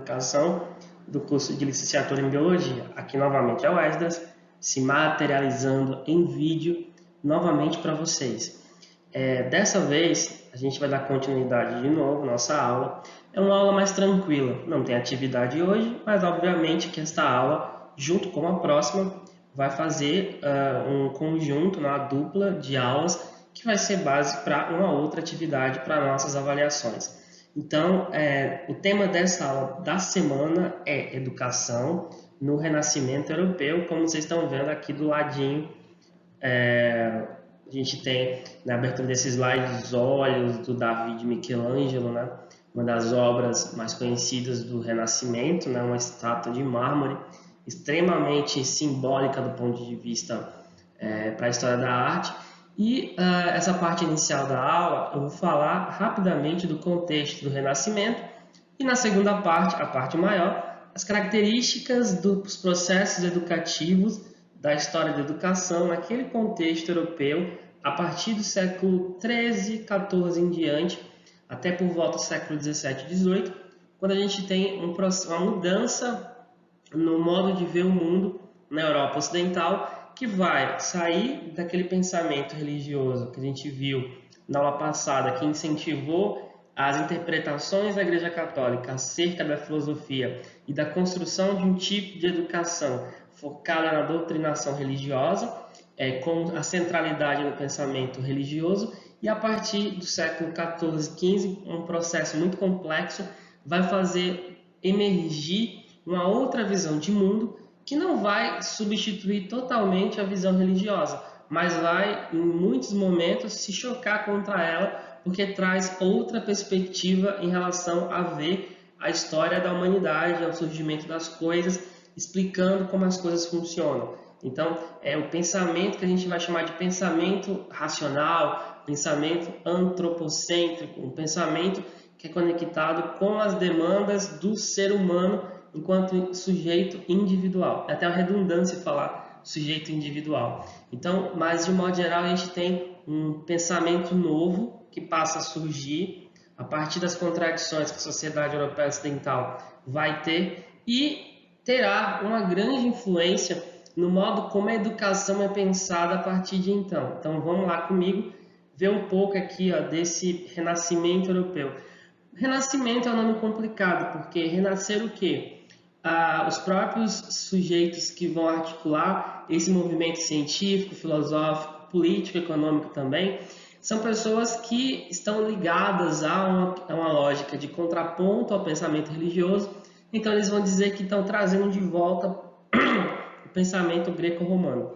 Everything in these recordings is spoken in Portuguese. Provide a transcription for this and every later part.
Educação, do curso de Licenciatura em Biologia. Aqui novamente é o Esdras, se materializando em vídeo novamente para vocês. Dessa vez, a gente vai dar continuidade de novo à nossa aula. É uma aula mais tranquila, não tem atividade hoje, mas obviamente que esta aula, junto com a próxima, vai fazer um conjunto, uma dupla de aulas que vai ser base para uma outra atividade para nossas avaliações. Então, o tema dessa aula da semana é Educação no Renascimento Europeu, como vocês estão vendo aqui do ladinho. A gente tem na abertura desse slide os olhos do Davi de Michelangelo, né? Uma das obras mais conhecidas do Renascimento, né? Uma estátua de mármore extremamente simbólica do ponto de vista para a história da arte. E essa parte inicial da aula eu vou falar rapidamente do contexto do Renascimento e na segunda parte, a parte maior, as características dos processos educativos da história da educação naquele contexto europeu a partir do século XIII, XIV em diante, até por volta do século XVII e XVIII, quando a gente tem uma mudança no modo de ver o mundo na Europa Ocidental, que vai sair daquele pensamento religioso que a gente viu na aula passada, que incentivou as interpretações da Igreja Católica acerca da filosofia e da construção de um tipo de educação focada na doutrinação religiosa, com a centralidade no pensamento religioso, e a partir do século XIV, XV, um processo muito complexo vai fazer emergir uma outra visão de mundo que não vai substituir totalmente a visão religiosa, mas vai, em muitos momentos, se chocar contra ela, porque traz outra perspectiva em relação a ver a história da humanidade, ao surgimento das coisas, explicando como as coisas funcionam. Então, é o pensamento que a gente vai chamar de pensamento racional, pensamento antropocêntrico, um pensamento que é conectado com as demandas do ser humano enquanto sujeito individual. É até uma redundância falar sujeito individual. Então, mas de modo geral, a gente tem um pensamento novo que passa a surgir a partir das contradições que a sociedade europeia ocidental vai ter e terá uma grande influência no modo como a educação é pensada a partir de então. Então, vamos lá comigo ver um pouco aqui desse renascimento europeu. Renascimento é um nome complicado, porque renascer o quê? Os próprios sujeitos que vão articular esse movimento científico, filosófico, político, econômico também, são pessoas que estão ligadas a uma lógica de contraponto ao pensamento religioso. Então eles vão dizer que estão trazendo de volta o pensamento greco-romano.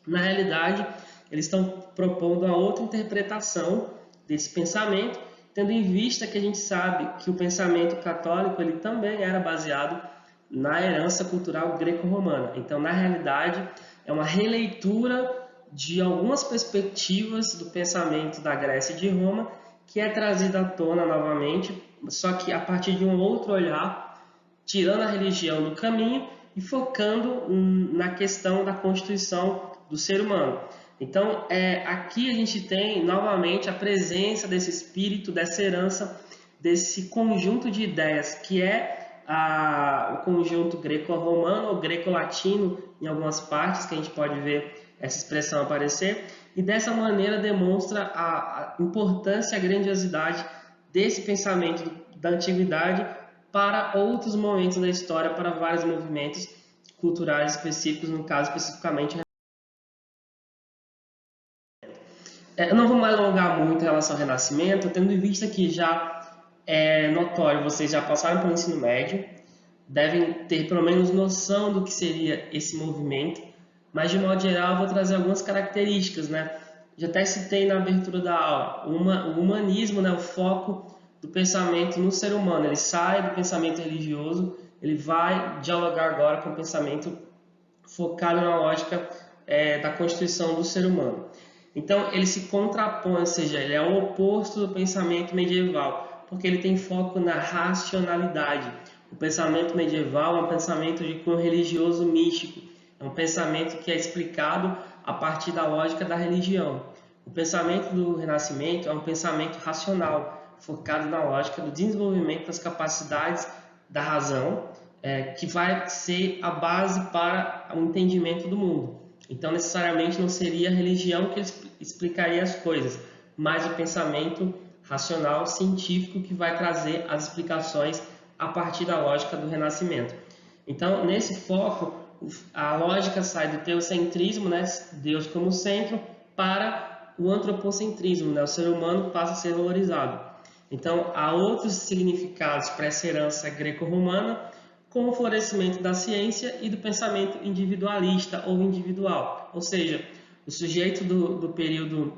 Na realidade, eles estão propondo uma outra interpretação desse pensamento, tendo em vista que a gente sabe que o pensamento católico ele também era baseado na herança cultural greco-romana. Então, na realidade, é uma releitura de algumas perspectivas do pensamento da Grécia e de Roma que é trazida à tona novamente, só que a partir de um outro olhar, tirando a religião do caminho e focando na questão da constituição do ser humano. Então, aqui a gente tem novamente a presença desse espírito, dessa herança, desse conjunto de ideias que é o conjunto greco-romano ou greco-latino em algumas partes, que a gente pode ver essa expressão aparecer, e dessa maneira demonstra a importância e a grandiosidade desse pensamento da antiguidade para outros momentos da história, para vários movimentos culturais específicos, no caso especificamente. Eu não vou me alongar muito em relação ao Renascimento, tendo em vista que já é notório, vocês já passaram pelo ensino médio, devem ter pelo menos noção do que seria esse movimento, mas de modo geral eu vou trazer algumas características, né? Já até citei na abertura da aula, o humanismo, né? O foco do pensamento no ser humano, ele sai do pensamento religioso, ele vai dialogar agora com o pensamento focado na lógica da constituição do ser humano. Então ele se contrapõe, ou seja, ele é o oposto do pensamento medieval, porque ele tem foco na racionalidade. O pensamento medieval é um pensamento de cunho religioso místico, é um pensamento que é explicado a partir da lógica da religião. O pensamento do Renascimento é um pensamento racional, focado na lógica do desenvolvimento das capacidades da razão, que vai ser a base para o entendimento do mundo. Então, necessariamente não seria a religião que explicaria as coisas, mas o pensamento racional, científico, que vai trazer as explicações a partir da lógica do Renascimento. Então, nesse foco, a lógica sai do teocentrismo, né, Deus como centro, para o antropocentrismo, né, o ser humano passa a ser valorizado. Então, há outros significados para essa herança greco-romana, com o florescimento da ciência e do pensamento individualista ou individual. Ou seja, o sujeito do período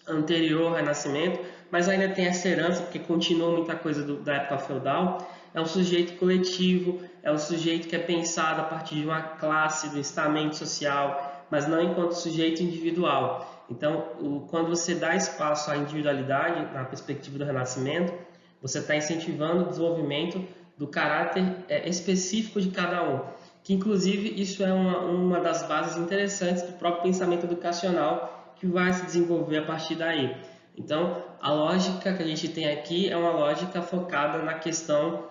anterior ao Renascimento, mas ainda tem essa herança, porque continua muita coisa da época feudal, é um sujeito coletivo, é um sujeito que é pensado a partir de uma classe, do estamento social, mas não enquanto sujeito individual. Então, quando você dá espaço à individualidade, na perspectiva do Renascimento, você está incentivando o desenvolvimento do caráter específico de cada um, que inclusive isso é uma das bases interessantes do próprio pensamento educacional que vai se desenvolver a partir daí. Então, a lógica que a gente tem aqui é uma lógica focada na questão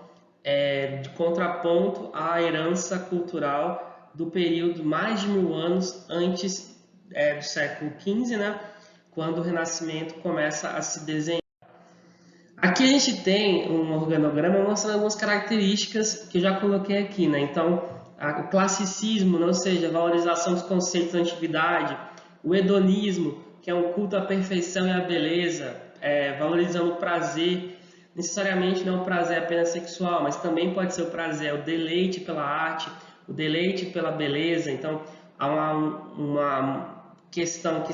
de contraponto à herança cultural do período mais de 1000 anos antes do século XV, né, quando o Renascimento começa a se desenhar. Aqui a gente tem um organograma mostrando algumas características que eu já coloquei aqui, né? Então, o classicismo, ou seja, a valorização dos conceitos da antiguidade, o hedonismo, que é um culto à perfeição e à beleza, valorizando o prazer, necessariamente não é um prazer apenas sexual, mas também pode ser o prazer, o deleite pela arte, o deleite pela beleza. Então, há uma questão que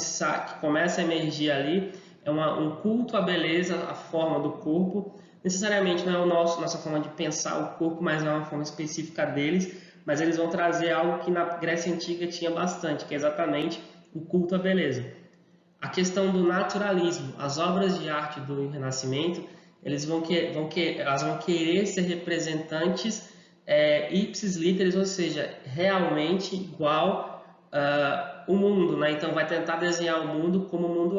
começa a emergir ali, um culto à beleza, à forma do corpo. Necessariamente não é nossa forma de pensar o corpo, mas é uma forma específica deles. Mas eles vão trazer algo que na Grécia Antiga tinha bastante, que é exatamente o culto à beleza. A questão do naturalismo, as obras de arte do Renascimento, elas vão querer ser representantes ipsis literis, ou seja, realmente igual o mundo, né? Então vai tentar desenhar o mundo como o mundo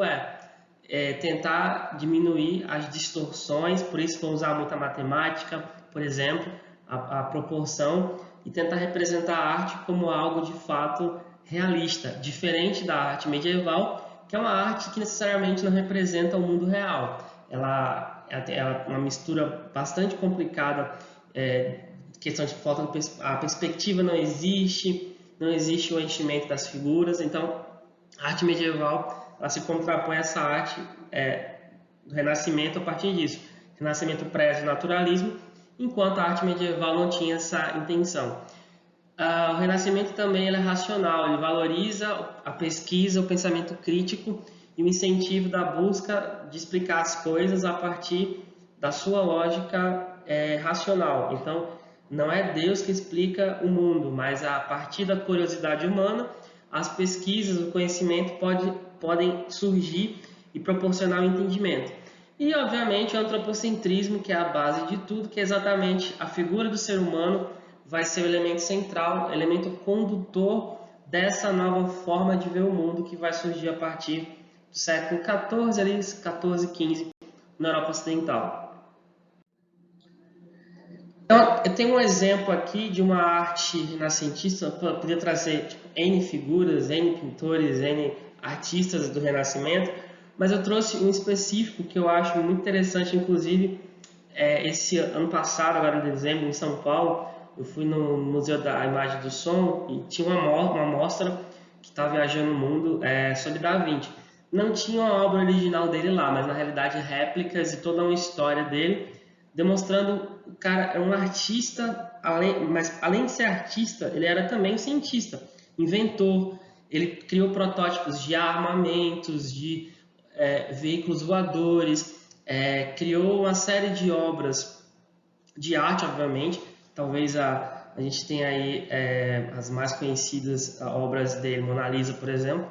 tentar diminuir as distorções, por isso vão usar muita matemática, por exemplo, a proporção, e tentar representar a arte como algo de fato realista, diferente da arte medieval, que é uma arte que necessariamente não representa o mundo real. Ela é uma mistura bastante complicada, questão de falta de a perspectiva não existe o enchimento das figuras, então a arte medieval ela se contrapõe a essa arte do Renascimento a partir disso. O Renascimento preza o naturalismo, enquanto a arte medieval não tinha essa intenção. O Renascimento também é racional, ele valoriza a pesquisa, o pensamento crítico e o incentivo da busca de explicar as coisas a partir da sua lógica racional. Então, não é Deus que explica o mundo, mas a partir da curiosidade humana, as pesquisas, o conhecimento podem surgir e proporcionar o entendimento. E, obviamente, o antropocentrismo, que é a base de tudo, que é exatamente a figura do ser humano vai ser o elemento central, elemento condutor dessa nova forma de ver o mundo que vai surgir a partir do século XIV, ali, 14, 15, na Europa Ocidental. Então, eu tenho um exemplo aqui de uma arte renascentista, eu poderia trazer N figuras, N pintores, N artistas do Renascimento, mas eu trouxe um específico que eu acho muito interessante, inclusive esse ano passado, agora em dezembro, em São Paulo, eu fui no Museu da Imagem e do Som e tinha uma mostra que estava viajando no mundo sobre Da Vinci. Não tinha uma obra original dele lá, mas na realidade réplicas e toda uma história dele, demonstrando o cara é um artista, mas além de ser artista, ele era também um cientista, inventor. Ele criou protótipos de armamentos, de veículos voadores, criou uma série de obras de arte, obviamente. Talvez a gente tenha aí as mais conhecidas obras dele, Mona Lisa, por exemplo.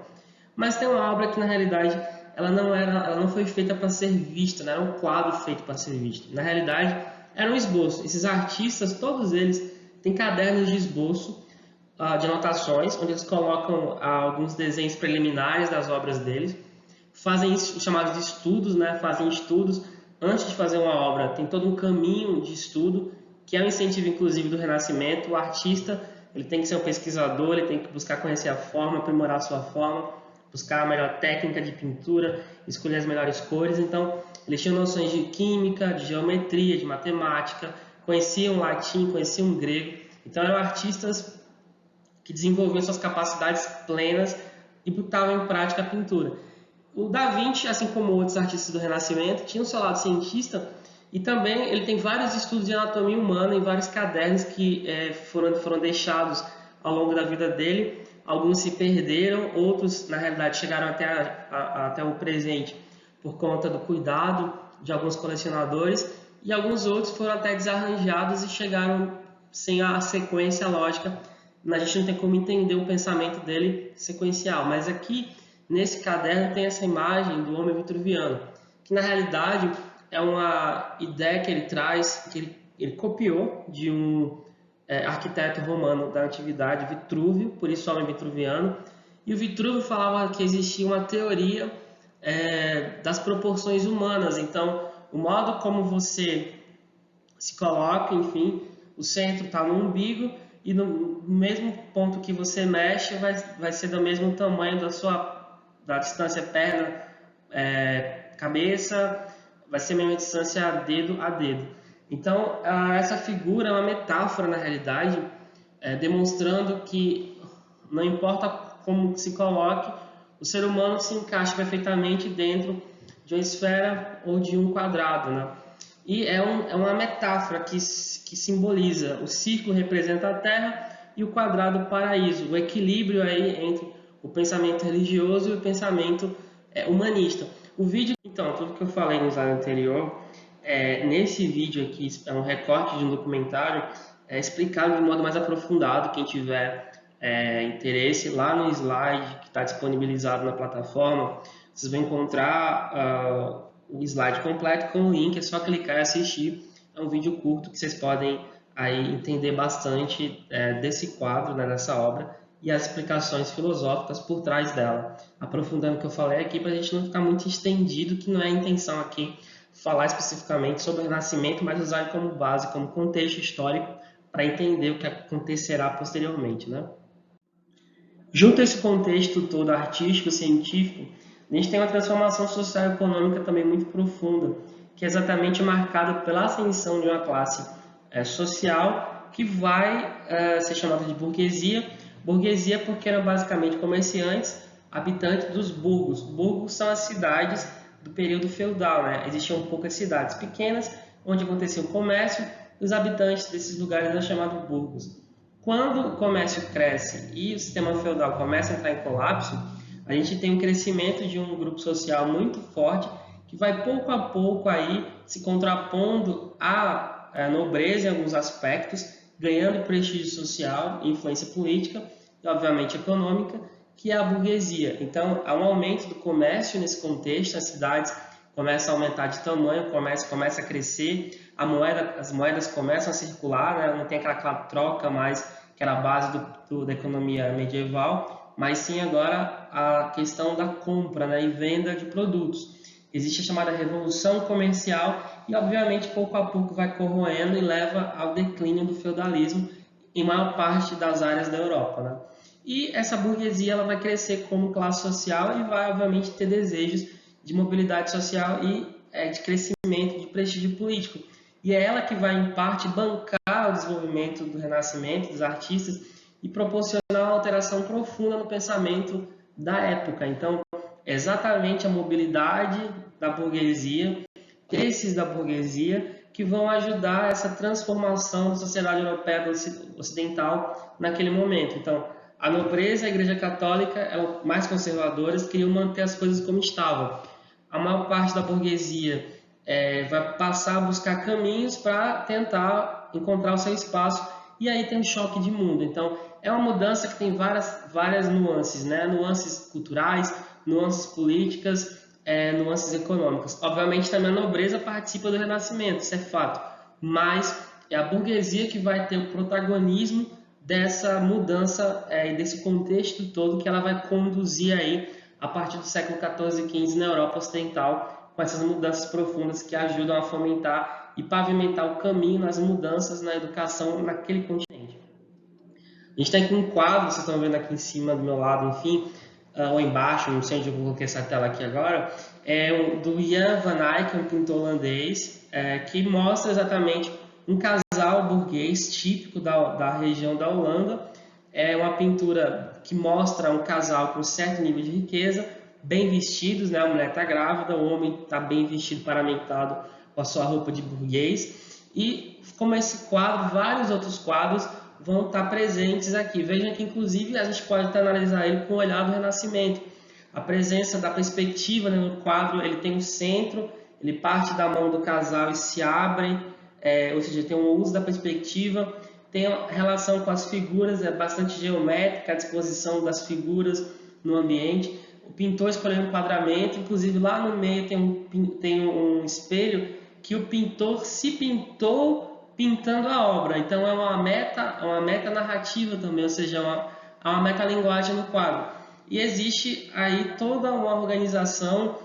Mas tem uma obra que, na realidade, ela não foi feita para ser vista, não era um quadro feito para ser visto. Na realidade, era um esboço. Esses artistas, todos eles, têm cadernos de esboço, de anotações, onde eles colocam alguns desenhos preliminares das obras deles, fazem os chamados de estudos, né? Fazem estudos antes de fazer uma obra. Tem todo um caminho de estudo que é um incentivo inclusive do Renascimento. O artista ele tem que ser um pesquisador, ele tem que buscar conhecer a forma, aprimorar a sua forma, buscar a melhor técnica de pintura, escolher as melhores cores. Então, eles tinham noções de química, de geometria, de matemática, conheciam latim, conheciam grego. Então, eram artistas que desenvolviam suas capacidades plenas e botavam em prática a pintura. O Da Vinci, assim como outros artistas do Renascimento, tinha o seu lado cientista e também ele tem vários estudos de anatomia humana em vários cadernos que foram deixados ao longo da vida dele. Alguns se perderam, outros, na realidade, chegaram até o presente por conta do cuidado de alguns colecionadores e alguns outros foram até desarranjados e chegaram sem a sequência lógica. A gente não tem como entender o pensamento dele sequencial, mas aqui nesse caderno tem essa imagem do homem vitruviano, que na realidade é uma ideia que ele traz, que ele copiou de um arquiteto romano da antiguidade, Vitrúvio, por isso homem vitruviano. E o Vitrúvio falava que existia uma teoria das proporções humanas. Então, o modo como você se coloca, enfim, o centro está no umbigo e no mesmo ponto que você mexe vai ser do mesmo tamanho da distância perna, cabeça, vai ser a mesma distância dedo a dedo. Então, essa figura é uma metáfora, na realidade, demonstrando que não importa como se coloque, o ser humano se encaixa perfeitamente dentro de uma esfera ou de um quadrado, né? E é uma metáfora que simboliza: o círculo representa a Terra e o quadrado o paraíso, o equilíbrio aí entre o pensamento religioso e o pensamento humanista. Então, tudo que eu falei no slide anterior, nesse vídeo aqui é um recorte de um documentário explicado de modo mais aprofundado. Quem tiver interesse, lá no slide que está disponibilizado na plataforma, vocês vão encontrar o slide completo com o link, é só clicar e assistir. É um vídeo curto que vocês podem aí entender bastante desse quadro, né, dessa obra, e as explicações filosóficas por trás dela. Aprofundando o que eu falei aqui, para a gente não ficar muito estendido, que não é a intenção aqui falar especificamente sobre o Renascimento, mas usar ele como base, como contexto histórico, para entender o que acontecerá posteriormente, né? Junto a esse contexto todo artístico, científico, a gente tem uma transformação social e econômica também muito profunda, que é exatamente marcada pela ascensão de uma classe social que vai ser chamada de burguesia. Burguesia porque eram basicamente comerciantes, habitantes dos burgos. Burgos são as cidades do período feudal, né? Existiam poucas cidades pequenas onde acontecia o comércio e os habitantes desses lugares eram chamados burgos. Quando o comércio cresce e o sistema feudal começa a entrar em colapso, a gente tem um crescimento de um grupo social muito forte que vai pouco a pouco aí se contrapondo à nobreza em alguns aspectos, ganhando prestígio social, influência política e obviamente econômica, que é a burguesia. Então, há um aumento do comércio nesse contexto, as cidades começam a aumentar de tamanho, o comércio começa a crescer, as moedas começam a circular, né? Não tem aquela troca mais que era a base da economia medieval, mas sim agora a questão da compra, né, e venda de produtos. Existe a chamada revolução comercial e, obviamente, pouco a pouco vai corroendo e leva ao declínio do feudalismo em maior parte das áreas da Europa, né? E essa burguesia ela vai crescer como classe social e vai, obviamente, ter desejos de mobilidade social e de crescimento, de prestígio político. E é ela que vai, em parte, bancar o desenvolvimento do Renascimento, dos artistas, e proporcionar uma alteração profunda no pensamento da época. Então, é exatamente a mobilidade da burguesia, esses da burguesia, que vão ajudar essa transformação da sociedade europeia ocidental naquele momento. Então, a nobreza e a Igreja Católica, mais conservadoras, queriam manter as coisas como estavam. A maior parte da burguesia vai passar a buscar caminhos para tentar encontrar o seu espaço, e aí tem um choque de mundo. Então, é uma mudança que tem várias nuances, né? Nuances culturais, nuances políticas, nuances econômicas. Obviamente, também a nobreza participa do Renascimento, isso é fato, mas é a burguesia que vai ter o protagonismo dessa mudança e desse contexto todo que ela vai conduzir aí a partir do século XIV e XV na Europa Ocidental, com essas mudanças profundas que ajudam a fomentar e pavimentar o caminho nas mudanças na educação naquele continente. A gente tem aqui um quadro, vocês estão vendo aqui em cima do meu lado, enfim, ou embaixo, não sei onde eu coloquei essa tela aqui agora, do Jan van Eyck, um pintor holandês, que mostra exatamente um casal burguês típico da região da Holanda. É uma pintura que mostra um casal com certo nível de riqueza, bem vestidos, né? A mulher está grávida, o homem está bem vestido, paramentado com a sua roupa de burguês. E como esse quadro, vários outros quadros vão estar presentes aqui. Vejam que, inclusive, a gente pode até analisar ele com o olhar do Renascimento. A presença da perspectiva, né, no quadro, ele tem um centro, ele parte da mão do casal e se abre, ou seja, tem um uso da perspectiva, tem relação com as figuras, é bastante geométrica a disposição das figuras no ambiente. O pintor escolheu um enquadramento, inclusive lá no meio tem um espelho que o pintor se pintou pintando a obra. Então é uma meta narrativa também, ou seja, uma metalinguagem no quadro. E existe aí toda uma organização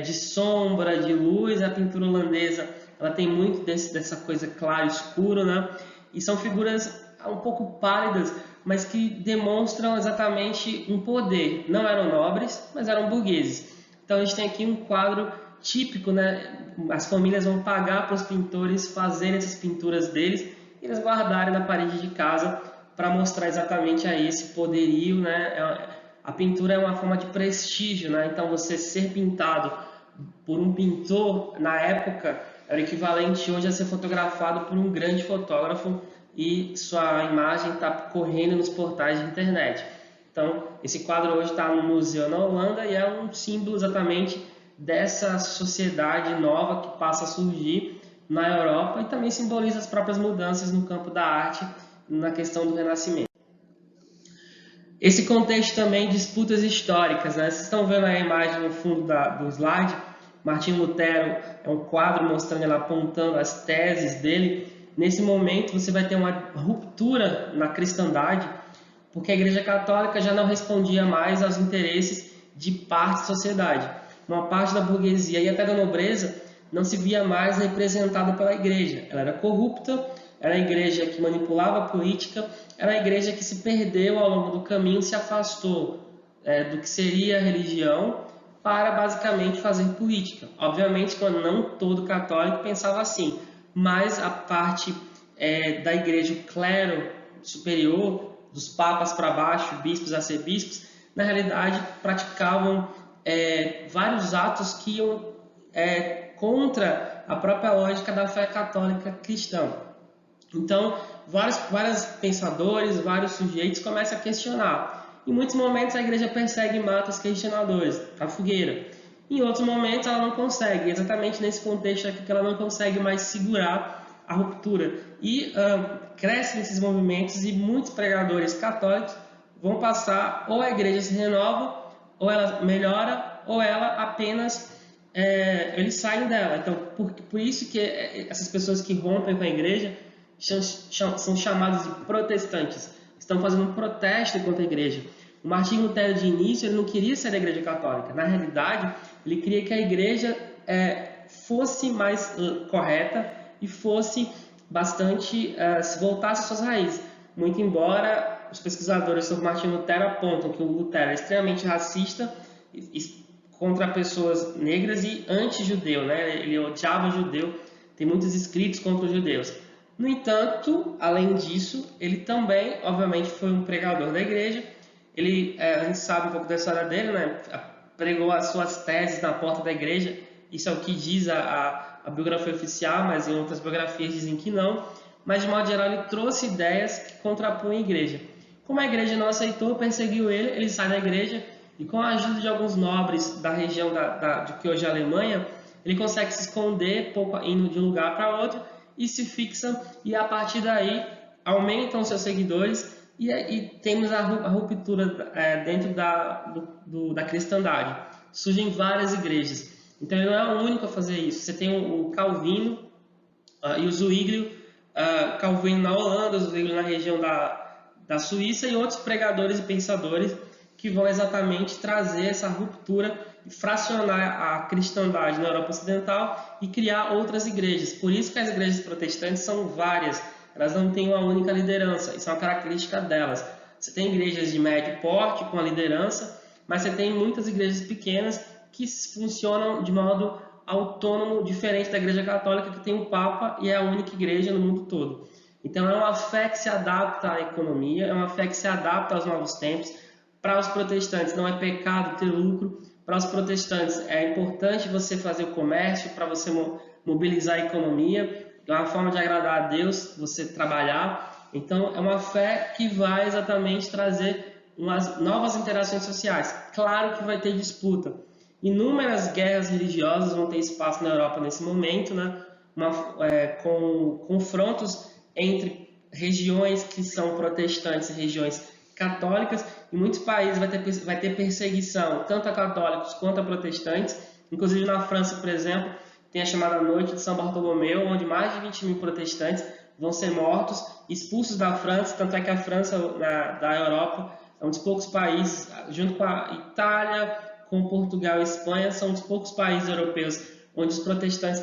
de sombra, de luz. A pintura holandesa, ela tem muito dessa coisa claro e escuro, né? E são figuras um pouco pálidas, mas que demonstram exatamente um poder. Não eram nobres, mas eram burgueses. Então a gente tem aqui um quadro típico, né? As famílias vão pagar para os pintores fazerem essas pinturas deles e eles guardarem na parede de casa para mostrar exatamente aí esse poderio, né? A pintura é uma forma de prestígio, né? Então você ser pintado por um pintor na época era o equivalente hoje a ser fotografado por um grande fotógrafo e sua imagem está correndo nos portais de internet. Então esse quadro hoje está no museu na Holanda e é um símbolo exatamente dessa sociedade nova que passa a surgir na Europa e também simboliza as próprias mudanças no campo da arte na questão do Renascimento. Esse contexto também de disputas históricas, né? Vocês estão vendo a imagem no fundo do slide, Martinho Lutero é um quadro mostrando ele apontando as teses dele. Nesse momento você vai ter uma ruptura na cristandade, porque a Igreja Católica já não respondia mais aos interesses de parte da sociedade. Uma parte da burguesia e até da nobreza não se via mais representada pela igreja. Ela era corrupta, era a igreja que manipulava a política, era a igreja que se perdeu ao longo do caminho, se afastou do que seria a religião para basicamente fazer política. Obviamente que não todo católico pensava assim, mas a parte da igreja, o clero superior, dos papas para baixo, bispos, arcebispos, na realidade praticavam vários atos que iam contra a própria lógica da fé católica cristã. Então, vários pensadores, vários sujeitos começam a questionar. Em muitos momentos a igreja persegue e mata os questionadores, a fogueira. Em outros momentos ela não consegue, exatamente nesse contexto aqui que ela não consegue mais segurar a ruptura. E crescem esses movimentos e muitos pregadores católicos vão passar, ou a igreja se renova, ou ela melhora, ou ela apenas eles saem dela. Então, por isso que essas pessoas que rompem com a igreja são chamados de protestantes. Estão fazendo um protesto contra a igreja. O Martinho Lutero, de início, ele não queria ser da igreja católica. Na realidade, ele queria que a igreja fosse mais correta e fosse bastante, se voltasse às suas raízes. Muito embora os pesquisadores sobre Martinho Lutero apontam que o Lutero é extremamente racista contra pessoas negras e anti-judeu, né? Ele odiava judeu, tem muitos escritos contra os judeus. No entanto, além disso, ele também, obviamente, foi um pregador da igreja. A gente sabe um pouco da história dele, né? Pregou as suas teses na porta da igreja. Isso é o que diz a biografia oficial, mas em outras biografias dizem que não. Mas, de modo geral, ele trouxe ideias que contrapõem a igreja. Como a igreja não aceitou, perseguiu ele sai da igreja e, com a ajuda de alguns nobres da região de que hoje é a Alemanha, ele consegue se esconder, indo de um lugar para outro, e se fixa, e a partir daí aumentam seus seguidores e temos a ruptura dentro da cristandade. Surgem várias igrejas. Então ele não é o único a fazer isso. Você tem o Calvino e o Zwinglio, Calvino na Holanda, o Zwinglio na região da Suíça, e outros pregadores e pensadores que vão exatamente trazer essa ruptura fracionar a cristandade na Europa Ocidental e criar outras igrejas. Por isso que as igrejas protestantes são várias, elas não têm uma única liderança, isso é uma característica delas. Você tem igrejas de médio porte com a liderança, mas você tem muitas igrejas pequenas que funcionam de modo autônomo, diferente da Igreja Católica, que tem um Papa e é a única igreja no mundo todo. Então é uma fé que se adapta à economia, é uma fé que se adapta aos novos tempos. Para os protestantes não é pecado ter lucro, para os protestantes é importante você fazer o comércio, para você mobilizar a economia, é uma forma de agradar a Deus, você trabalhar. Então é uma fé que vai exatamente trazer umas novas interações sociais. Claro que vai ter disputa. Inúmeras guerras religiosas vão ter espaço na Europa nesse momento, né? Com confrontos entre regiões que são protestantes e regiões católicas. Em muitos países vai ter perseguição, tanto a católicos quanto a protestantes. Inclusive na França, por exemplo, tem a chamada Noite de São Bartolomeu, onde mais de 20 mil protestantes vão ser mortos, expulsos da França. Tanto é que a França, da Europa, é um dos poucos países, junto com a Itália, com Portugal e Espanha, são um dos poucos países europeus onde os protestantes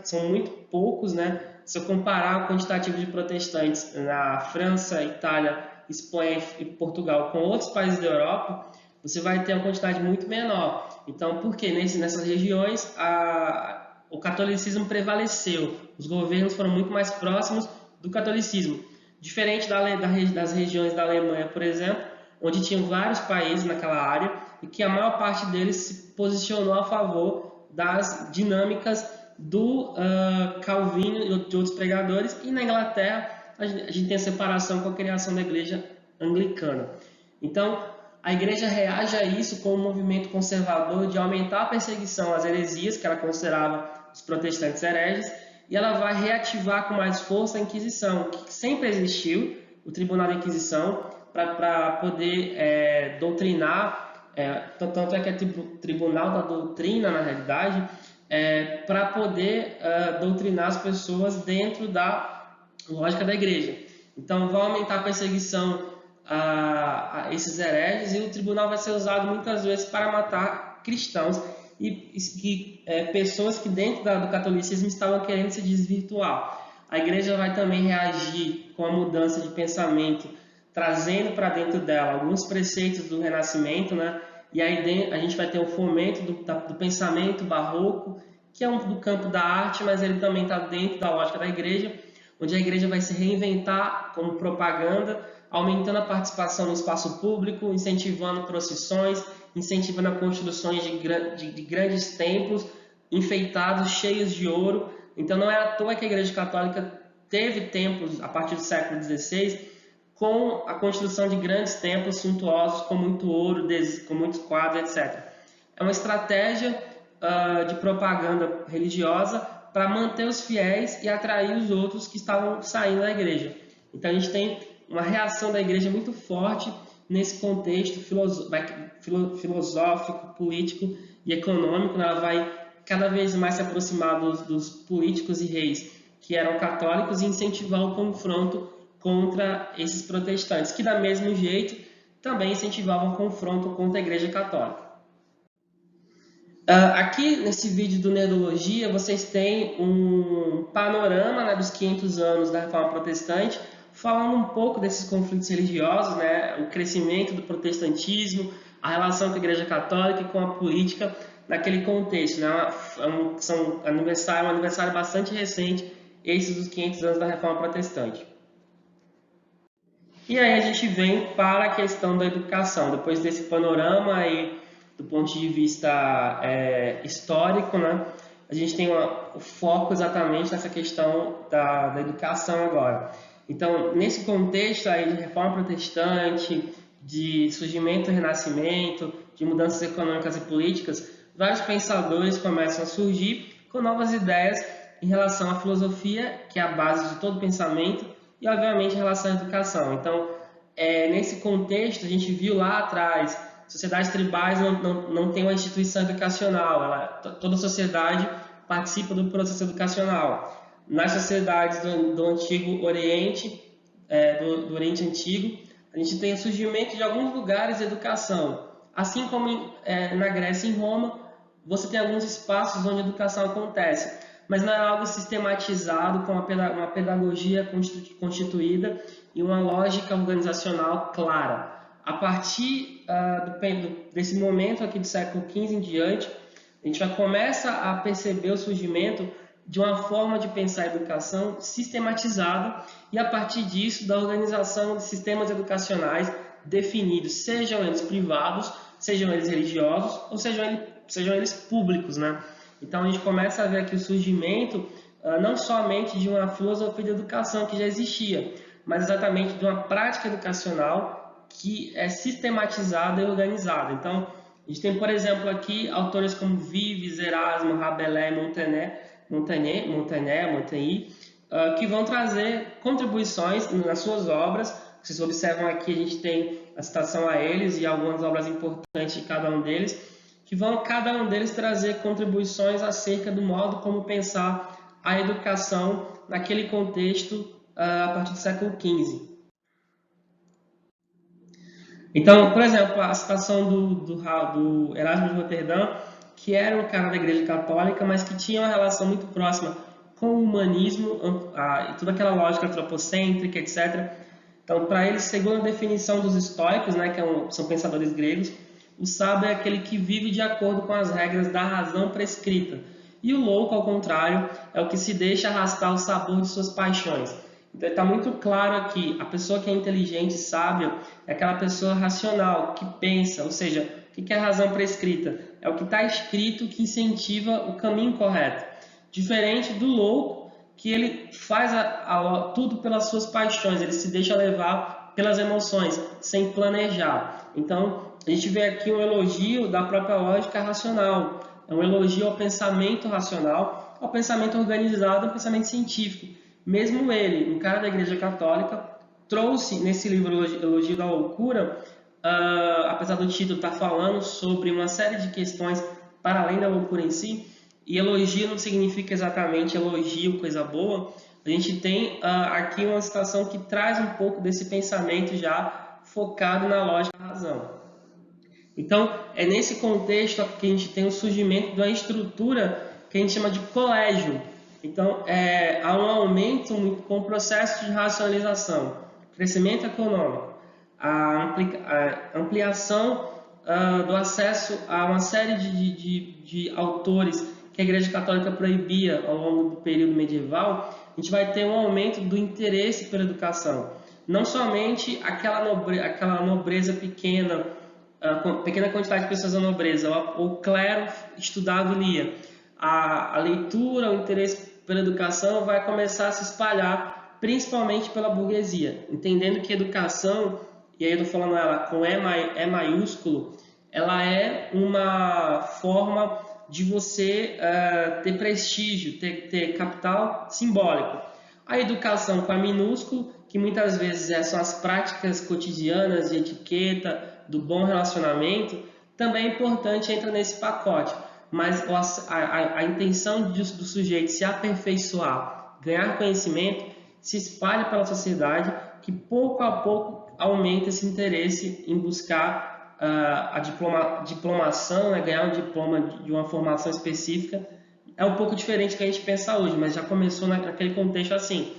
são muito poucos, né? Se eu comparar o quantitativo de protestantes na França, Itália, Espanha e Portugal com outros países da Europa, você vai ter uma quantidade muito menor. Então, por quê? Nessas regiões, o catolicismo prevaleceu. Os governos foram muito mais próximos do catolicismo. Diferente das regiões da Alemanha, por exemplo, onde tinham vários países naquela área e que a maior parte deles se posicionou a favor das dinâmicas do Calvino e de outros pregadores. E na Inglaterra a gente tem a separação com a criação da igreja anglicana. Então a igreja reage a isso com um movimento conservador de aumentar a perseguição às heresias, que ela considerava os protestantes hereges, e ela vai reativar com mais força a Inquisição, que sempre existiu, o Tribunal da Inquisição, para poder doutrinar, tanto é que é Tribunal da Doutrina, na realidade, para poder doutrinar as pessoas dentro da lógica da igreja. Então, vai aumentar a perseguição a esses hereges, e o tribunal vai ser usado muitas vezes para matar cristãos e pessoas que dentro do catolicismo estavam querendo se desvirtuar. A igreja vai também reagir com a mudança de pensamento, trazendo para dentro dela alguns preceitos do Renascimento, né? E aí a gente vai ter o fomento do pensamento barroco, que é do campo da arte, mas ele também está dentro da lógica da igreja, onde a igreja vai se reinventar como propaganda, aumentando a participação no espaço público, incentivando procissões, incentivando a construções de grandes templos enfeitados, cheios de ouro. Então não é à toa que a Igreja Católica teve templos a partir do século XVI, com a construção de grandes templos suntuosos, com muito ouro, com muitos quadros, etc. É uma estratégia de propaganda religiosa para manter os fiéis e atrair os outros que estavam saindo da igreja. Então a gente tem uma reação da igreja muito forte nesse contexto filosófico, político e econômico. Ela vai cada vez mais se aproximar dos políticos e reis que eram católicos e incentivar o confronto contra esses protestantes, que da mesmo jeito também incentivavam o confronto contra a Igreja Católica. Aqui nesse vídeo do Nerdologia vocês têm um panorama, né, dos 500 anos da Reforma Protestante, falando um pouco desses conflitos religiosos, né, o crescimento do protestantismo, a relação com a Igreja Católica e com a política naquele contexto, né? É um aniversário bastante recente, esse dos 500 anos da Reforma Protestante. E aí a gente vem para a questão da educação. Depois desse panorama aí, do ponto de vista histórico, né, a gente tem o foco exatamente nessa questão da educação agora. Então, nesse contexto aí de reforma protestante, de surgimento do Renascimento, de mudanças econômicas e políticas, vários pensadores começam a surgir com novas ideias em relação à filosofia, que é a base de todo pensamento, e obviamente em relação à educação. Então, nesse contexto, a gente viu lá atrás, sociedades tribais não têm uma instituição educacional, toda a sociedade participa do processo educacional. Nas sociedades do Antigo Oriente, do Oriente Antigo, a gente tem o surgimento de alguns lugares de educação. Assim como na Grécia e em Roma, você tem alguns espaços onde a educação acontece, mas não é algo sistematizado com uma pedagogia constituída e uma lógica organizacional clara. A partir desse momento aqui do século XV em diante, a gente vai começar a perceber o surgimento de uma forma de pensar a educação sistematizada e, a partir disso, da organização de sistemas educacionais definidos, sejam eles privados, sejam eles religiosos ou sejam eles públicos, né? Então, a gente começa a ver aqui o surgimento não somente de uma filosofia de educação que já existia, mas exatamente de uma prática educacional que é sistematizada e organizada. Então, a gente tem, por exemplo, aqui autores como Vives, Erasmo, Rabelais, Montaigne, que vão trazer contribuições nas suas obras. Vocês observam aqui, a gente tem a citação a eles e algumas obras importantes de cada um deles, que vão cada um deles trazer contribuições acerca do modo como pensar a educação naquele contexto a partir do século XV. Então, por exemplo, a citação do Erasmo de Roterdã, que era um cara da Igreja Católica, mas que tinha uma relação muito próxima com o humanismo e toda aquela lógica antropocêntrica, etc. Então, para ele, segundo a definição dos estoicos, né, que são pensadores gregos, o sábio é aquele que vive de acordo com as regras da razão prescrita. E o louco, ao contrário, é o que se deixa arrastar o sabor de suas paixões. Então, está muito claro aqui, a pessoa que é inteligente e sábia é aquela pessoa racional, que pensa, ou seja, o que é a razão prescrita? É o que está escrito que incentiva o caminho correto. Diferente do louco, que ele faz tudo pelas suas paixões, ele se deixa levar pelas emoções, sem planejar. Então, a gente vê aqui um elogio da própria lógica racional, é um elogio ao pensamento racional, ao pensamento organizado, ao pensamento científico. Mesmo ele, um cara da Igreja Católica, trouxe nesse livro Elogio da Loucura, apesar do título estar falando sobre uma série de questões para além da loucura em si, e elogio não significa exatamente elogio, coisa boa, a gente tem aqui uma citação que traz um pouco desse pensamento já focado na lógica da razão. Então, é nesse contexto que a gente tem o surgimento de uma estrutura que a gente chama de colégio. Então, há um aumento com o processo de racionalização, crescimento econômico, a ampliação do acesso a uma série de autores que a Igreja Católica proibia ao longo do período medieval. A gente vai ter um aumento do interesse pela educação. Não somente aquela nobreza pequena, pequena quantidade de pessoas da nobreza, o clero estudava e lia. A leitura, o interesse pela educação vai começar a se espalhar, principalmente pela burguesia, entendendo que educação, e aí eu estou falando ela com E maiúsculo, ela é uma forma de você ter prestígio, ter capital simbólico. A educação com A minúsculo, que muitas vezes são as práticas cotidianas de etiqueta, do bom relacionamento, também é importante, entra nesse pacote. Mas a intenção do sujeito se aperfeiçoar, ganhar conhecimento, se espalha pela sociedade, que pouco a pouco aumenta esse interesse em buscar a diplomação, né, ganhar um diploma de uma formação específica. É um pouco diferente do que a gente pensa hoje, mas já começou naquele contexto assim.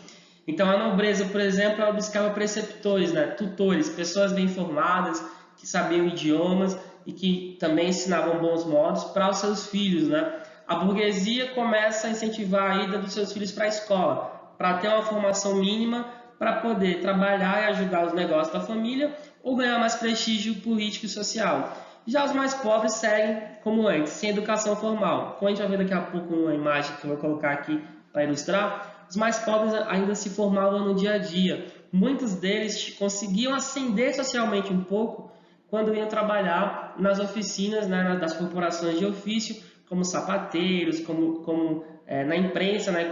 Então, a nobreza, por exemplo, ela buscava preceptores, né, tutores, pessoas bem formadas, que sabiam idiomas e que também ensinavam bons modos para os seus filhos, né? A burguesia começa a incentivar a ida dos seus filhos para a escola, para ter uma formação mínima para poder trabalhar e ajudar os negócios da família ou ganhar mais prestígio político e social. Já os mais pobres seguem como antes, sem educação formal. Como a gente vai ver daqui a pouco uma imagem que eu vou colocar aqui para ilustrar, os mais pobres ainda se formavam no dia a dia. Muitos deles conseguiam ascender socialmente um pouco quando iam trabalhar nas oficinas, né, das corporações de ofício, como sapateiros, como na imprensa, né,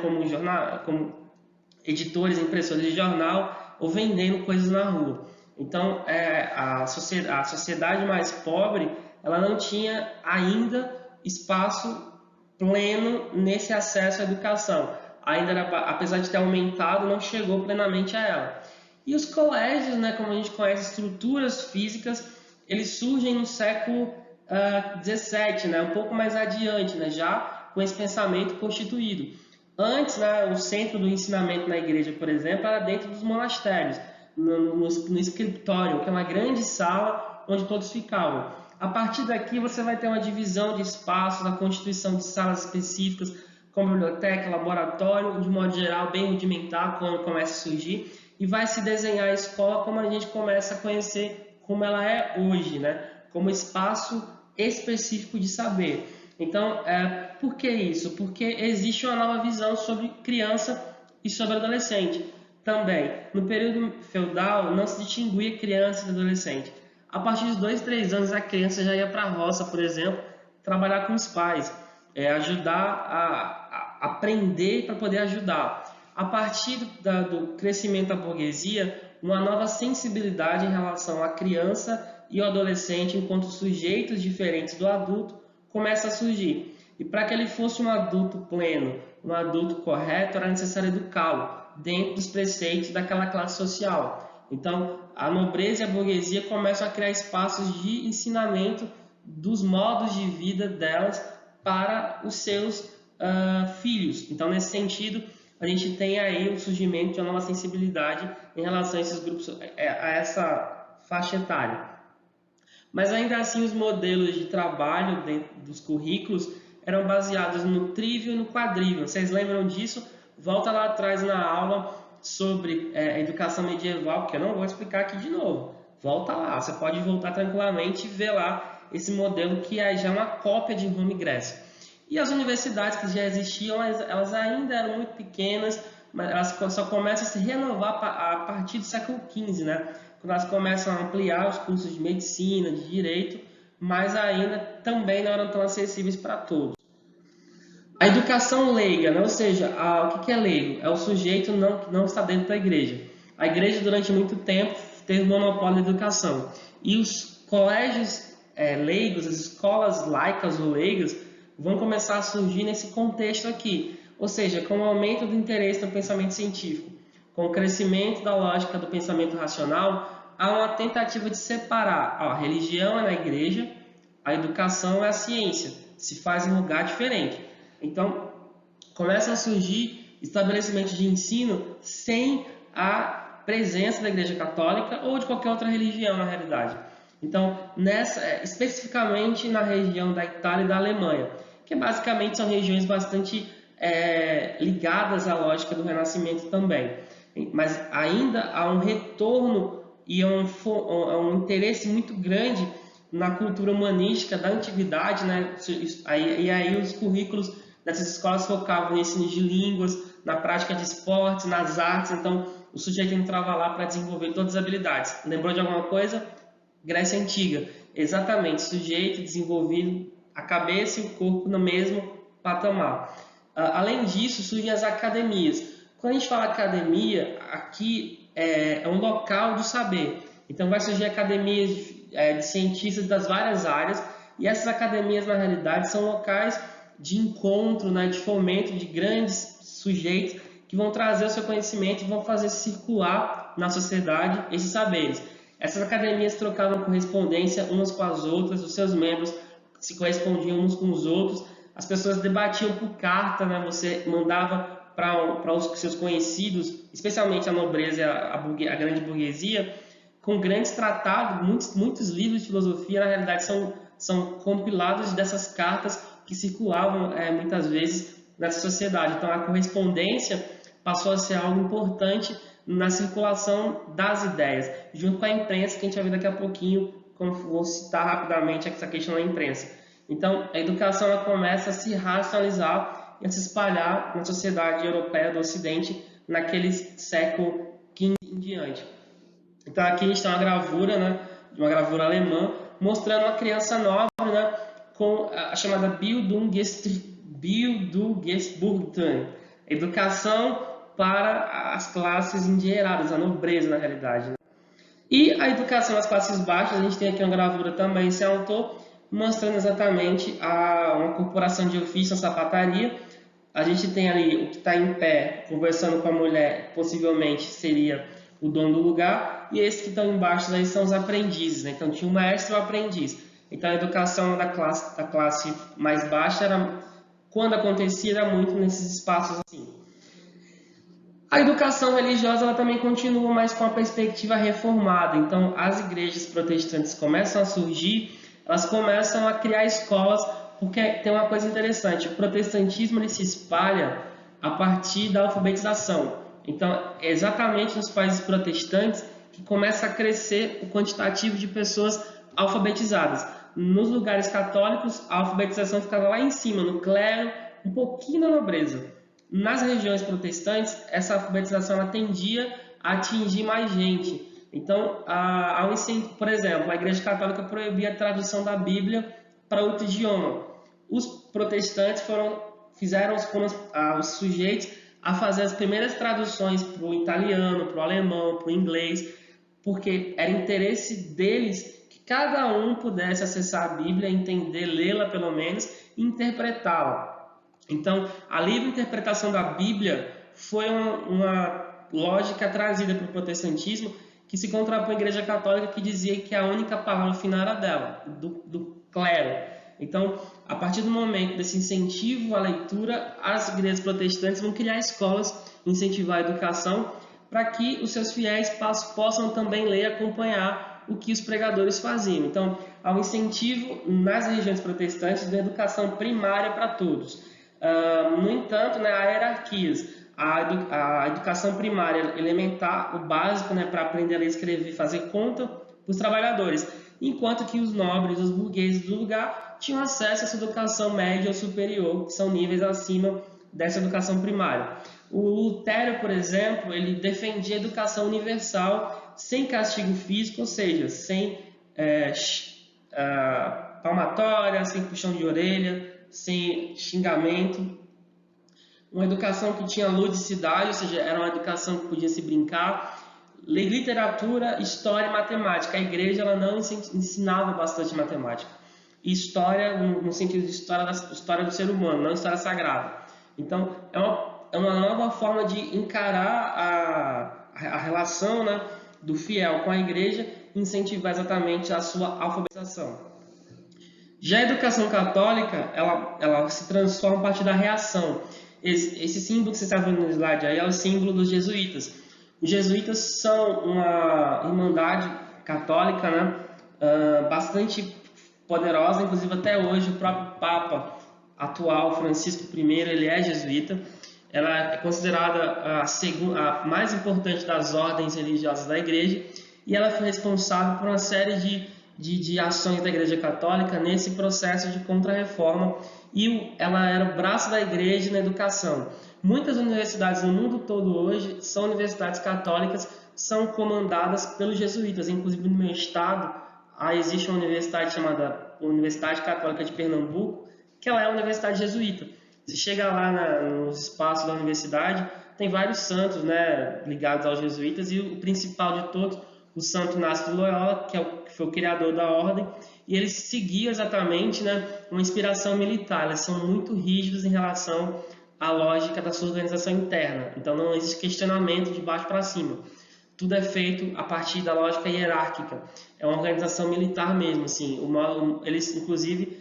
como editores, impressores de jornal, ou vendendo coisas na rua. Então, a sociedade mais pobre, ela não tinha ainda espaço pleno nesse acesso à educação. Apesar de ter aumentado, não chegou plenamente a ela. E os colégios, né, como a gente conhece, estruturas físicas, eles surgem no século XVII, né, um pouco mais adiante, né, já com esse pensamento constituído. Antes, né, o centro do ensinamento na igreja, por exemplo, era dentro dos monastérios, no escritório, que é uma grande sala onde todos ficavam. A partir daqui você vai ter uma divisão de espaços, a constituição de salas específicas, como biblioteca, laboratório, de modo geral bem rudimentar quando começa a surgir, e vai se desenhar a escola como a gente começa a conhecer como ela é hoje, né? Como espaço específico de saber. Então, por que isso? Porque existe uma nova visão sobre criança e sobre adolescente. Também, no período feudal, não se distinguia criança e adolescente. A partir de 2, 3 anos, a criança já ia para a roça, por exemplo, trabalhar com os pais, ajudar a aprender para poder ajudar. A partir do crescimento da burguesia, uma nova sensibilidade em relação à criança e ao adolescente enquanto sujeitos diferentes do adulto começa a surgir. E para que ele fosse um adulto pleno, um adulto correto, era necessário educá-lo dentro dos preceitos daquela classe social. Então, a nobreza e a burguesia começam a criar espaços de ensinamento dos modos de vida delas para os seus filhos. Então, nesse sentido, a gente tem aí o surgimento de uma nova sensibilidade em relação a esses grupos, a essa faixa etária. Mas ainda assim, os modelos de trabalho dentro dos currículos eram baseados no trívio e no quadrívio. Vocês lembram disso? Volta lá atrás na aula sobre educação medieval, que eu não vou explicar aqui de novo. Volta lá, você pode voltar tranquilamente e ver lá esse modelo que já é uma cópia de Roma e Grécia. E as universidades que já existiam, elas ainda eram muito pequenas, mas elas só começam a se renovar a partir do século XV, né? Quando elas começam a ampliar os cursos de medicina, de direito, mas ainda também não eram tão acessíveis para todos. A educação leiga, né? Ou seja, o que é leigo? É o sujeito que não está dentro da igreja. A igreja, durante muito tempo, teve monopólio da educação. E os colégios leigos, as escolas laicas ou leigas, vão começar a surgir nesse contexto aqui. Ou seja, com o aumento do interesse no pensamento científico, com o crescimento da lógica do pensamento racional, há uma tentativa de separar a religião é na igreja, a educação é a ciência, se faz em lugar diferente. Então, começam a surgir estabelecimentos de ensino sem a presença da Igreja Católica ou de qualquer outra religião, na realidade. Então, especificamente na região da Itália e da Alemanha, que basicamente são regiões bastante ligadas à lógica do Renascimento também. Mas ainda há um retorno e um interesse muito grande na cultura humanística da antiguidade, né? E aí os currículos dessas escolas focavam no ensino de línguas, na prática de esportes, nas artes. Então, o sujeito entrava lá para desenvolver todas as habilidades. Lembrou de alguma coisa? Grécia Antiga. Exatamente, sujeito desenvolvido, a cabeça e o corpo no mesmo patamar. Além disso, surgem as academias. Quando a gente fala academia, aqui é um local do saber. Então, vai surgir academias de cientistas das várias áreas, e essas academias, na realidade, são locais de encontro, né, de fomento de grandes sujeitos que vão trazer o seu conhecimento e vão fazer circular na sociedade esses saberes. Essas academias trocavam correspondência umas com as outras, os seus membros se correspondiam uns com os outros, as pessoas debatiam por carta, né? Você mandava para os seus conhecidos, especialmente a nobreza e a grande burguesia, com grandes tratados, muitos livros de filosofia, na realidade, são compilados dessas cartas que circulavam muitas vezes nessa sociedade. Então, a correspondência passou a ser algo importante na circulação das ideias, junto com a imprensa, que a gente vai ver daqui a pouquinho, como vou citar rapidamente essa questão da imprensa. Então, a educação ela começa a se racionalizar e a se espalhar na sociedade europeia do Ocidente naquele século XV em diante. Então, aqui a gente tem uma gravura, né, uma gravura alemã, mostrando uma criança nobre, né, com a chamada Bildungsbürgertum, educação para as classes endinheiradas, a nobreza, na realidade. Né? E a educação das classes baixas, a gente tem aqui uma gravura também sem autor, mostrando exatamente uma corporação de ofício, uma sapataria. A gente tem ali o que está em pé, conversando com a mulher, possivelmente seria o dono do lugar, e esses que estão embaixo aí são os aprendizes, né? Então tinha o mestre e o aprendiz. Então a educação da classe mais baixa, quando acontecia, era muito nesses espaços assim. A educação religiosa ela também continua, mas com a perspectiva reformada. Então, as igrejas protestantes começam a surgir, elas começam a criar escolas, porque tem uma coisa interessante, o protestantismo ele se espalha a partir da alfabetização. Então, é exatamente nos países protestantes que começa a crescer o quantitativo de pessoas alfabetizadas. Nos lugares católicos, a alfabetização ficava lá em cima, no clero, um pouquinho na nobreza. Nas regiões protestantes, essa alfabetização ela tendia a atingir mais gente. Então, por exemplo, a Igreja Católica proibia a tradução da Bíblia para outro idioma. Os protestantes fizeram os sujeitos a fazer as primeiras traduções para o italiano, para o alemão, para o inglês, porque era interesse deles que cada um pudesse acessar a Bíblia, entender, lê-la pelo menos e interpretá-la. Então, a livre interpretação da Bíblia foi uma lógica trazida para o protestantismo que se contrapõe à Igreja Católica, que dizia que a única palavra final era dela, do clero. Então, a partir do momento desse incentivo à leitura, as igrejas protestantes vão criar escolas, incentivar a educação, para que os seus fiéis possam também ler e acompanhar o que os pregadores faziam. Então, há um incentivo nas regiões protestantes da educação primária para todos. No entanto, há hierarquias. A educação primária elementar, o básico, para aprender a ler, escrever e fazer conta para os trabalhadores, enquanto que os nobres, os burgueses do lugar tinham acesso a essa educação média ou superior, que são níveis acima dessa educação primária. O Lutero, por exemplo, ele defendia a educação universal sem castigo físico, ou seja, sem palmatória, sem puxão de orelha, sem xingamento, uma educação que tinha ludicidade, ou seja, era uma educação que podia se brincar, literatura, história e matemática. A igreja ela não ensinava bastante matemática. E história, no sentido de história do ser humano, não história sagrada. Então, é uma nova forma de encarar a relação do fiel com a igreja e incentivar exatamente a sua alfabetização. Já a educação católica, ela se transforma a partir da reação. Esse símbolo que você está vendo no slide aí é o símbolo dos jesuítas. Os jesuítas são uma irmandade católica, bastante poderosa, inclusive até hoje o próprio Papa atual, Francisco I, ele é jesuíta. Ela é considerada a mais importante das ordens religiosas da igreja e ela foi responsável por uma série de ações da Igreja Católica nesse processo de contra-reforma e ela era o braço da igreja na educação. Muitas universidades no mundo todo hoje são universidades católicas, são comandadas pelos jesuítas. Inclusive no meu estado existe uma universidade chamada Universidade Católica de Pernambuco, que ela é uma universidade jesuíta. Você chega lá nos espaços da universidade, tem vários santos ligados aos jesuítas e o principal de todos, o Santo Inácio de Loyola, que foi o criador da ordem, e eles seguiam exatamente uma inspiração militar. Eles são muito rígidos em relação à lógica da sua organização interna. Então não existe questionamento de baixo para cima. Tudo é feito a partir da lógica hierárquica. É uma organização militar mesmo. Assim. Eles, inclusive,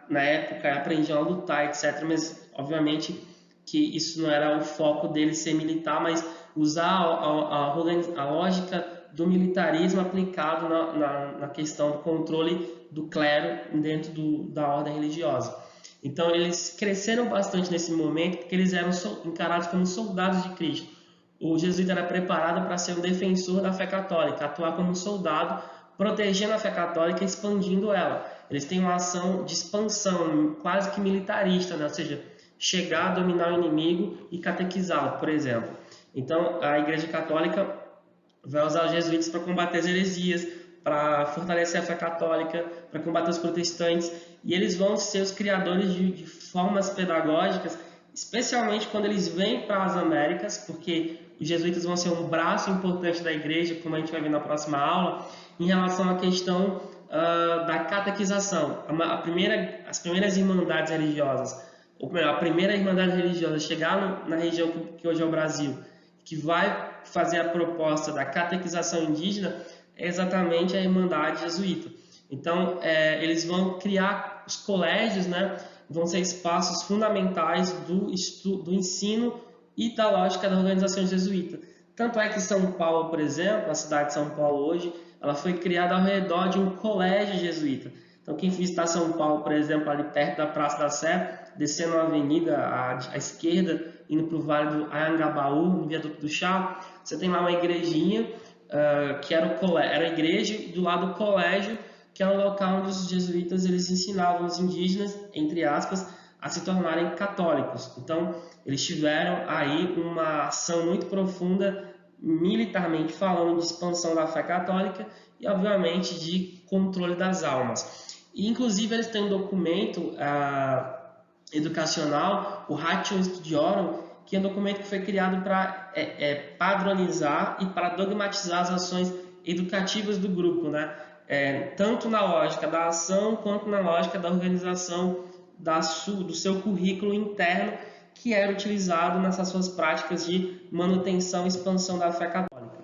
na época, aprendiam a lutar, etc. Mas, obviamente, que isso não era o foco deles ser militar, mas usar a lógica do militarismo aplicado na questão do controle do clero dentro da ordem religiosa. Então, eles cresceram bastante nesse momento porque eles eram encarados como soldados de Cristo. O jesuíta era preparado para ser um defensor da fé católica, atuar como soldado, protegendo a fé católica e expandindo ela. Eles têm uma ação de expansão, quase que militarista, ou seja, chegar a dominar o inimigo e catequizá-lo, por exemplo. Então, a Igreja Católica vai usar os jesuítas para combater as heresias, para fortalecer a fé católica, para combater os protestantes, e eles vão ser os criadores de formas pedagógicas, especialmente quando eles vêm para as Américas, porque os jesuítas vão ser um braço importante da igreja, como a gente vai ver na próxima aula, em relação à questão da catequização. As primeiras irmandades religiosas, ou melhor, a primeira irmandade religiosa chegar na região que hoje é o Brasil, que vai fazer a proposta da catequização indígena é exatamente a Irmandade Jesuíta. Então, eles vão criar os colégios, né? Vão ser espaços fundamentais do ensino e da lógica da organização jesuíta. Tanto é que São Paulo, por exemplo, a cidade de São Paulo hoje, ela foi criada ao redor de um colégio jesuíta. Então, quem visitar São Paulo, por exemplo, ali perto da Praça da Sé, descendo a avenida à esquerda, indo para o Vale do Anhangabaú, no Viaduto do Chá, você tem lá uma igrejinha, que era a igreja, do lado do colégio, que é um local onde os jesuítas eles ensinavam os indígenas, entre aspas, a se tornarem católicos. Então, eles tiveram aí uma ação muito profunda, militarmente falando, de expansão da fé católica e, obviamente, de controle das almas. E, inclusive, eles têm um documento educacional, o Ratio Studiorum, que é um documento que foi criado para padronizar e para dogmatizar as ações educativas do grupo, né? Tanto na lógica da ação quanto na lógica da organização do seu currículo interno, que era utilizado nessas suas práticas de manutenção e expansão da fé católica.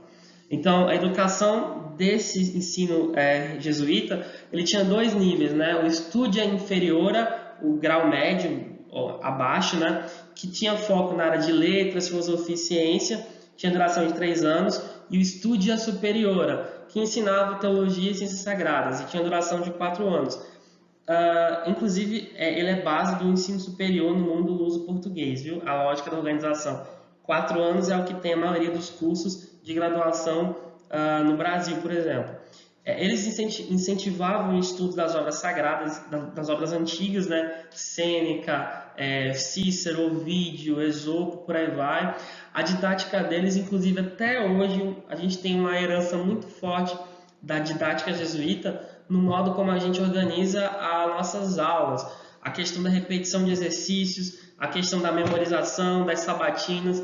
Então, a educação desse ensino jesuíta, ele tinha dois níveis, né? O Studia Inferiora, o grau médio, abaixo, né? Que tinha foco na área de letras, filosofia e ciência, tinha duração de 3 anos, e o Studia Superiora, que ensinava teologia e ciências sagradas, e tinha duração de 4 anos. Inclusive, ele é base do ensino superior no mundo luso-português, viu? A lógica da organização. 4 anos é o que tem a maioria dos cursos de graduação no Brasil, por exemplo. Eles incentivavam o estudo das obras sagradas, das obras antigas, né? Sêneca, Cícero, Ovídio, Esopo, por aí vai. A didática deles, inclusive até hoje, a gente tem uma herança muito forte da didática jesuíta no modo como a gente organiza as nossas aulas. A questão da repetição de exercícios, a questão da memorização, das sabatinas,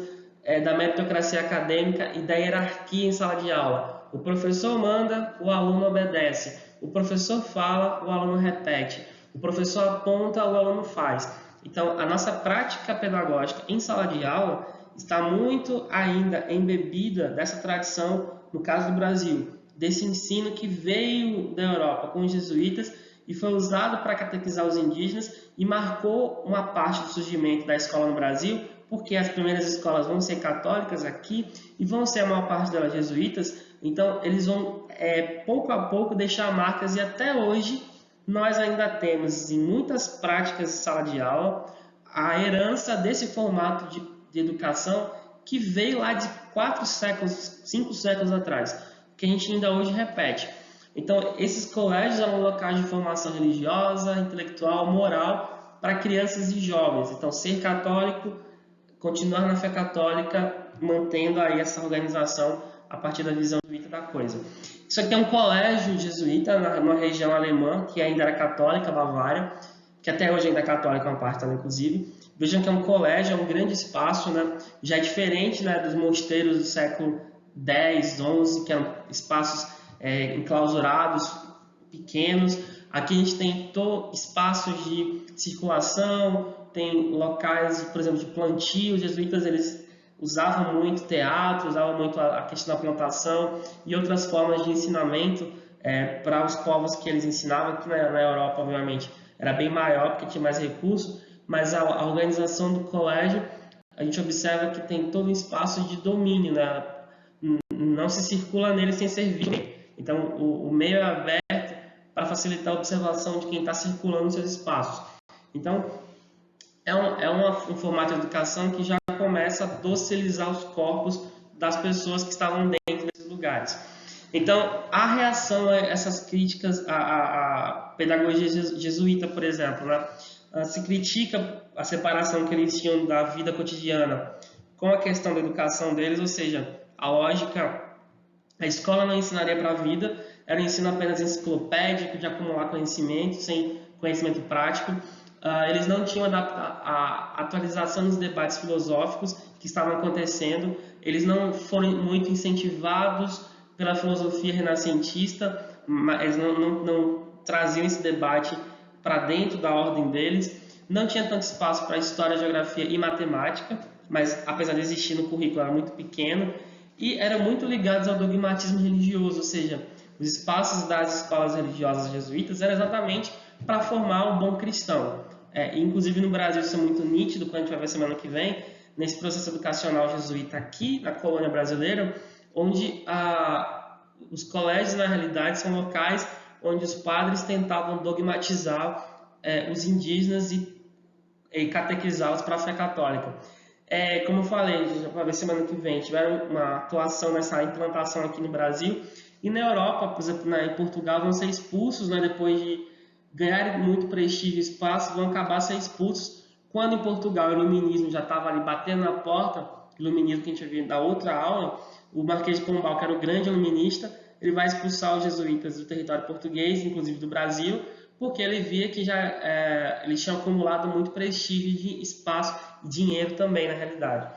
da meritocracia acadêmica e da hierarquia em sala de aula. O professor manda, o aluno obedece. O professor fala, o aluno repete. O professor aponta, o aluno faz. Então, a nossa prática pedagógica em sala de aula está muito ainda embebida dessa tradição, no caso do Brasil, desse ensino que veio da Europa com os jesuítas e foi usado para catequizar os indígenas e marcou uma parte do surgimento da escola no Brasil, porque as primeiras escolas vão ser católicas aqui e vão ser a maior parte delas jesuítas. Então, eles vão, pouco a pouco, deixar marcas, e até hoje nós ainda temos, em muitas práticas de sala de aula, a herança desse formato de educação que veio lá de 4 séculos, 5 séculos atrás, que a gente ainda hoje repete. Então, esses colégios eram locais de formação religiosa, intelectual, moral para crianças e jovens. Então, ser católico, continuar na fé católica, mantendo aí essa organização a partir da visão jesuíta da coisa. Isso aqui é um colégio jesuíta numa região alemã, que ainda era católica, Bavária, que até hoje ainda é católica, uma parte dela, inclusive. Vejam que é um colégio, é um grande espaço, né? Já é diferente, né, dos mosteiros do século X, XI, que eram espaços enclausurados, pequenos. Aqui a gente tem espaços de circulação, tem locais, por exemplo, de plantio. Os jesuítas, eles usavam muito teatro, usavam muito a questão da plantação e outras formas de ensinamento para os povos que eles ensinavam. Aqui na Europa, obviamente, era bem maior, porque tinha mais recursos, mas a organização do colégio, a gente observa que tem todo um espaço de domínio, né? Não se circula nele sem ser visto. Então, o meio é aberto para facilitar a observação de quem está circulando nos seus espaços. Então, um formato de educação que já começa a docilizar os corpos das pessoas que estavam dentro desses lugares. Então, a reação a essas críticas à pedagogia jesuíta, por exemplo, né? Se critica a separação que eles tinham da vida cotidiana com a questão da educação deles, ou seja, a lógica, a escola não ensinaria para a vida, era um ensino apenas enciclopédico, de acumular conhecimento, sem conhecimento prático. Eles não tinham a atualização dos debates filosóficos que estavam acontecendo, eles não foram muito incentivados pela filosofia renascentista, eles não traziam esse debate para dentro da ordem deles, não tinha tanto espaço para história, geografia e matemática, mas apesar de existir no currículo era muito pequeno, e eram muito ligados ao dogmatismo religioso, ou seja, os espaços das escolas religiosas jesuítas eram exatamente para formar um bom cristão. Inclusive no Brasil isso é muito nítido, quando a gente vai ver semana que vem, nesse processo educacional jesuíta aqui na colônia brasileira, onde os colégios na realidade são locais onde os padres tentavam dogmatizar os indígenas e catequizá-los para a fé católica. Como eu falei, já vai ver semana que vem, tiveram uma atuação nessa implantação aqui no Brasil, e na Europa, por exemplo, em Portugal, vão ser expulsos, né, depois de ganharem muito prestígio e espaço, vão acabar sendo expulsos. Quando em Portugal o iluminismo já estava ali batendo na porta, iluminismo que a gente viu da outra aula, o Marquês de Pombal, que era o grande iluminista, ele vai expulsar os jesuítas do território português, inclusive do Brasil, porque ele via que eles tinham acumulado muito prestígio de espaço e dinheiro também, na realidade.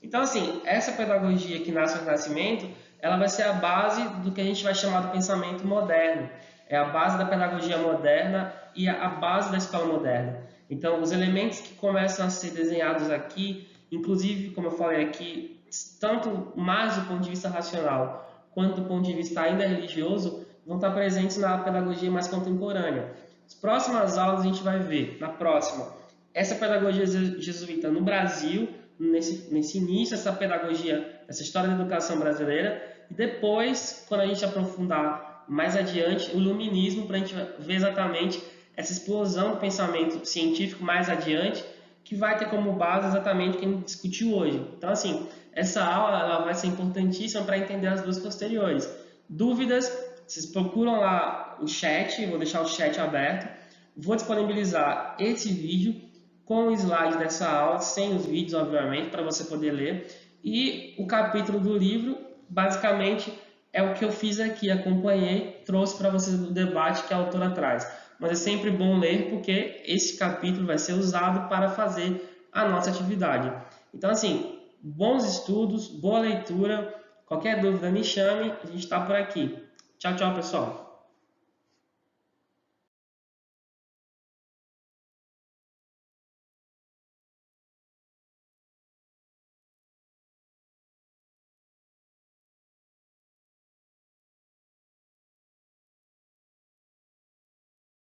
Então, assim, essa pedagogia que nasce no Renascimento, ela vai ser a base do que a gente vai chamar de pensamento moderno. É a base da pedagogia moderna e a base da escola moderna. Então, os elementos que começam a ser desenhados aqui, inclusive, como eu falei aqui, tanto mais do ponto de vista racional quanto do ponto de vista ainda religioso, vão estar presentes na pedagogia mais contemporânea. As próximas aulas a gente vai ver, na próxima, essa pedagogia jesuíta no Brasil, nesse início, essa pedagogia, essa história da educação brasileira, e depois, quando a gente aprofundar mais adiante, o iluminismo, para a gente ver exatamente essa explosão do pensamento científico mais adiante, que vai ter como base exatamente o que a gente discutiu hoje. Então, assim, essa aula ela vai ser importantíssima para entender as duas posteriores. Dúvidas, vocês procuram lá o chat, vou deixar o chat aberto, vou disponibilizar esse vídeo com o slide dessa aula, sem os vídeos, obviamente, para você poder ler, e o capítulo do livro, basicamente, é o que eu fiz aqui, acompanhei, trouxe para vocês o debate que a autora traz. Mas é sempre bom ler, porque esse capítulo vai ser usado para fazer a nossa atividade. Então, assim, bons estudos, boa leitura, qualquer dúvida me chame, a gente está por aqui. Tchau, tchau, pessoal!